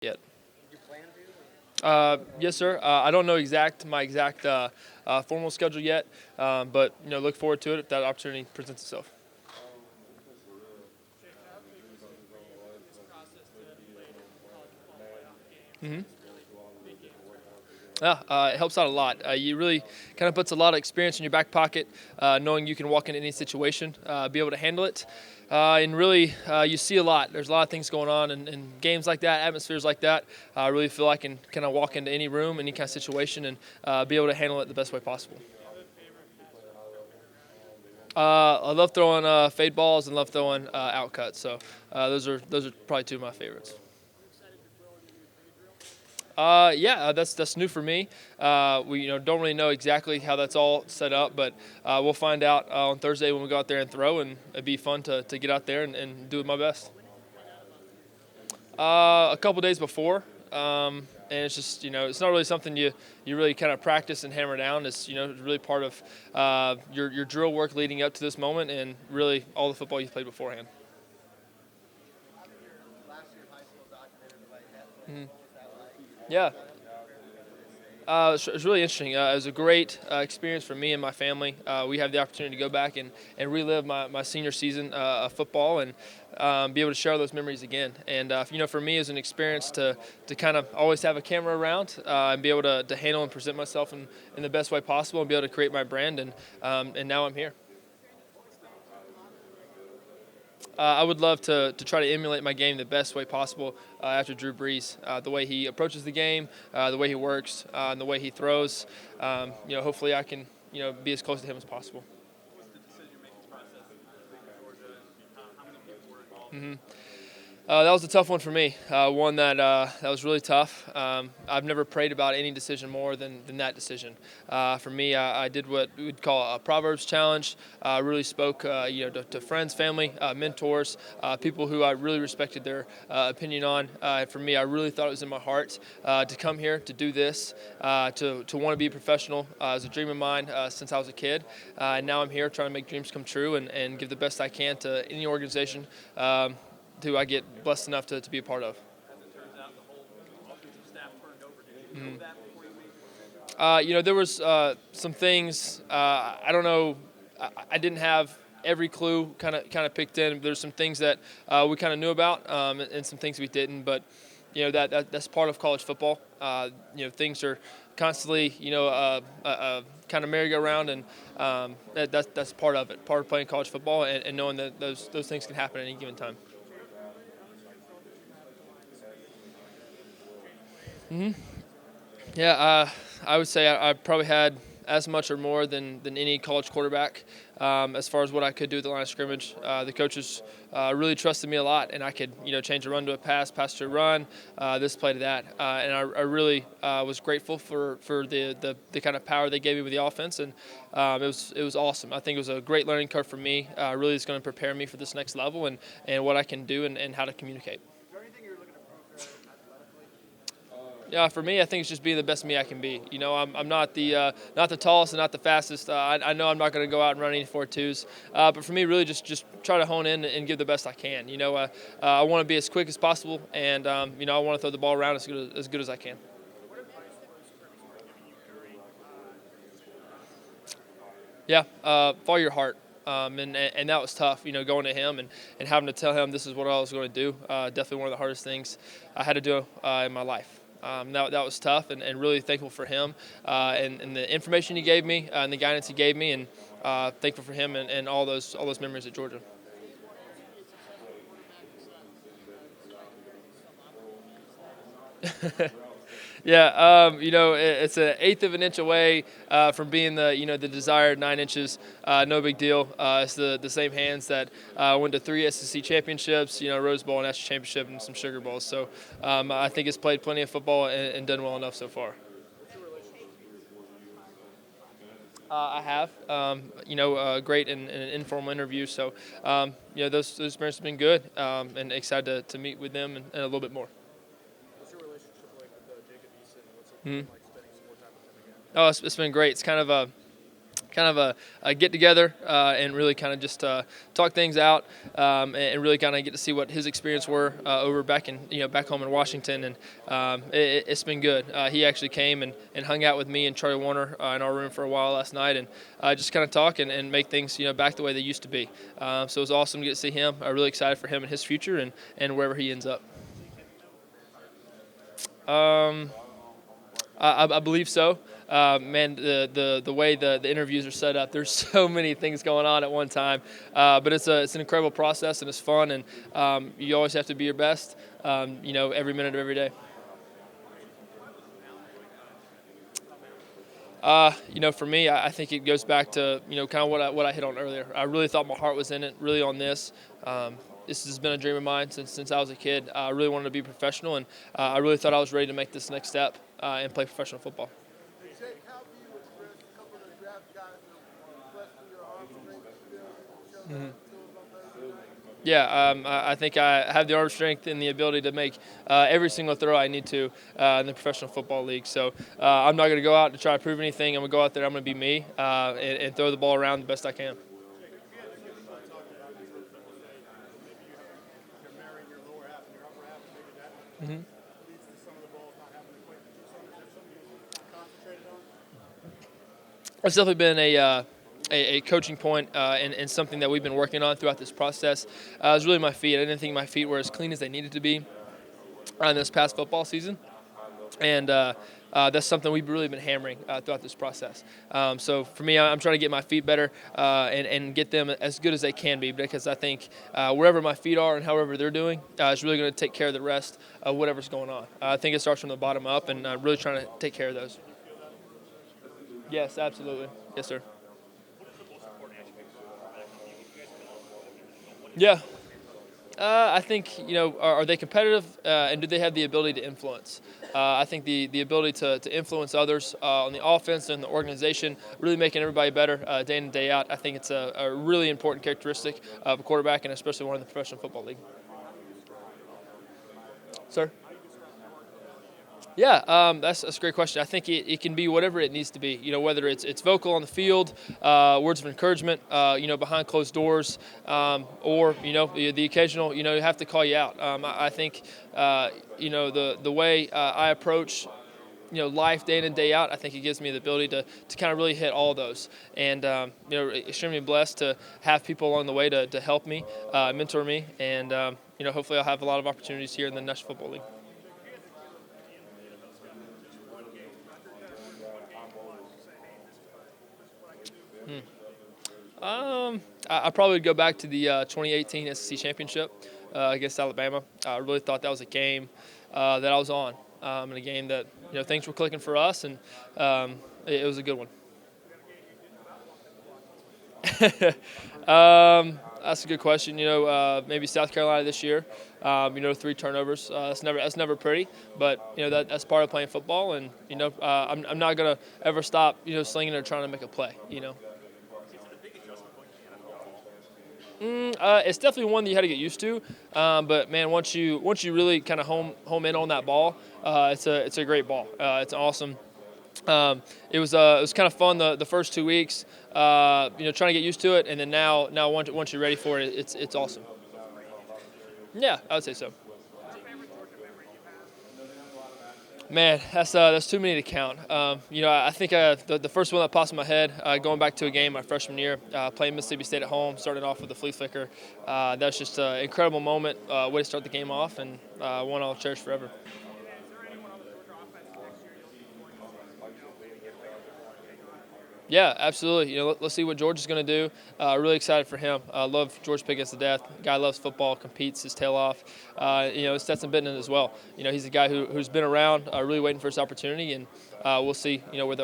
yet. Yes, sir. I don't know my exact formal schedule yet, but look forward to it if that opportunity presents itself. hmm Yeah, it helps out a lot. You really kind of puts a lot of experience in your back pocket, knowing you can walk into any situation, be able to handle it, and really you see a lot. There's a lot of things going on in games like that, atmospheres like that. I really feel I can kind of walk into any room, any kind of situation, and be able to handle it the best way possible. I love throwing fade balls and love throwing out cuts. So those are probably two of my favorites. Yeah, that's new for me. We don't really know exactly how that's all set up, but we'll find out on Thursday when we go out there and throw, and it'd be fun to get out there and do my best. A couple days before, and it's just it's not really something you really kind of practice and hammer down. It's really part of your drill work leading up to this moment, and really all the football you've played beforehand. Mhm. Yeah. It's really interesting. It was a great experience for me and my family. We have the opportunity to go back and relive my senior season of football and be able to share those memories again. And, for me, it was an experience to kind of always have a camera around and be able to handle and present myself in the best way possible and be able to create my brand. And now I'm here. I would love to try to emulate my game the best way possible after Drew Brees. The way he approaches the game, the way he works, and the way he throws. Hopefully I can be as close to him as possible. hmm that was a tough one for me. One that was really tough. I've never prayed about any decision more than that decision. For me, I did what we would call a Proverbs challenge. Really spoke, to friends, family, mentors, people who I really respected their opinion on. For me, I really thought it was in my heart to come here to do this, to want to be a professional. It was a dream of mine since I was a kid. And now I'm here trying to make dreams come true and give the best I can to any organization. Who I get blessed enough to be a part of. Mhm. There was some things I don't know. I didn't have every clue kind of picked in. There's some things that we kind of knew about, and some things we didn't. But that's part of college football. Things are constantly kind of merry-go-round, and that's part of it. Part of playing college football and knowing that those things can happen at any given time. hmm Yeah, I would say I probably had as much or more than any college quarterback as far as what I could do at the line of scrimmage. The coaches really trusted me a lot, and I could change a run to a pass to a run, this play to that, and I really was grateful for the kind of power they gave me with the offense, and it was awesome. I think it was a great learning curve for me. Really, is going to prepare me for this next level and what I can do and how to communicate. Yeah, for me, I think it's just being the best me I can be. I'm not the tallest and not the fastest. I know I'm not going to go out and run any 4.2s. But for me, really just try to hone in and give the best I can. I want to be as quick as possible, and I want to throw the ball around as good as I can. Yeah, follow your heart. And that was tough, going to him and having to tell him this is what I was going to do. Definitely one of the hardest things I had to do in my life. That was tough, and really thankful for him and the information he gave me and the guidance he gave me, and thankful for him and all those memories at Georgia. Yeah, it's an eighth of an inch away from being the desired 9 inches. No big deal. It's the same hands that went to three SEC championships, Rose Bowl, National Championship, and some Sugar Bowls. So I think it's played plenty of football and done well enough so far. I have, great in an informal interview. So, those experiences have been good, and excited to meet with them and a little bit more. Mhm. Oh, it's been great. It's kind of kind of a get together and really kind of just talk things out and really kind of get to see what his experience were over back back home in Washington, and it's been good. He actually came and hung out with me and Charlie Warner in our room for a while last night, and just kind of talk and make things back the way they used to be. So it was awesome to get to see him. I'm really excited for him and his future and wherever he ends up. I believe so. Man, the way the interviews are set up, there's so many things going on at one time. But it's an incredible process, and it's fun, and you always have to be your best, every minute of every day. For me, I think it goes back to kind of what I hit on earlier. I really thought my heart was in it, really on this. This has been a dream of mine since I was a kid. I really wanted to be professional, and I really thought I was ready to make this next step and play professional football. Jake, how do you express a couple of the draft guys blessed with your arm strength ability? Yeah, I think I have the arm strength and the ability to make every single throw I need to in the professional football league. So I'm not going to go out to try to prove anything. I'm going to go out there. I'm going to be me and throw the ball around the best I can. Mm-hmm. It's definitely been a coaching point and something that we've been working on throughout this process. It was really my feet. I didn't think my feet were as clean as they needed to be in this past football season, and that's something we've really been hammering throughout this process. So for me, I'm trying to get my feet better and get them as good as they can be, because I think wherever my feet are and however they're doing is really going to take care of the rest of whatever's going on. I think it starts from the bottom up, and really trying to take care of those. Yes, absolutely. Yes, sir. Yeah. I think, are they competitive and do they have the ability to influence? I think the ability to influence others on the offense and the organization, really making everybody better day in and day out, I think it's a really important characteristic of a quarterback, and especially one in the professional football league. Sir? Yeah, that's a great question. I think it can be whatever it needs to be. Whether it's vocal on the field, words of encouragement, behind closed doors, or the occasional, you have to call you out. I think the way I approach life day in and day out, I think it gives me the ability to kind of really hit all those. And extremely blessed to have people along the way to help me, mentor me, and hopefully I'll have a lot of opportunities here in the National Football League. I probably would go back to the 2018 SEC Championship against Alabama. I really thought that was a game that I was on, and a game that things were clicking for us, and it was a good one. That's a good question. Maybe South Carolina this year. 3 turnovers. That's never pretty, but that's part of playing football, and I'm not gonna ever stop slinging or trying to make a play. It's definitely one that you had to get used to, but man, once you really kind of home in on that ball, it's a great ball. It's awesome. It was kind of fun the first 2 weeks, trying to get used to it, and then now once you're ready for it, it's awesome. Yeah, I would say so. Man, that's too many to count. I think the first one that pops in my head, going back to a game my freshman year, playing Mississippi State at home, started off with a flea flicker. That was just an incredible moment, way to start the game off, and one I'll cherish forever. Yeah, absolutely. Let's see what George is going to do. Really excited for him. Love George Pickens to death. Guy loves football, competes his tail off. Stetson Bennett as well. He's a guy who's been around, really waiting for his opportunity, and we'll see. Where the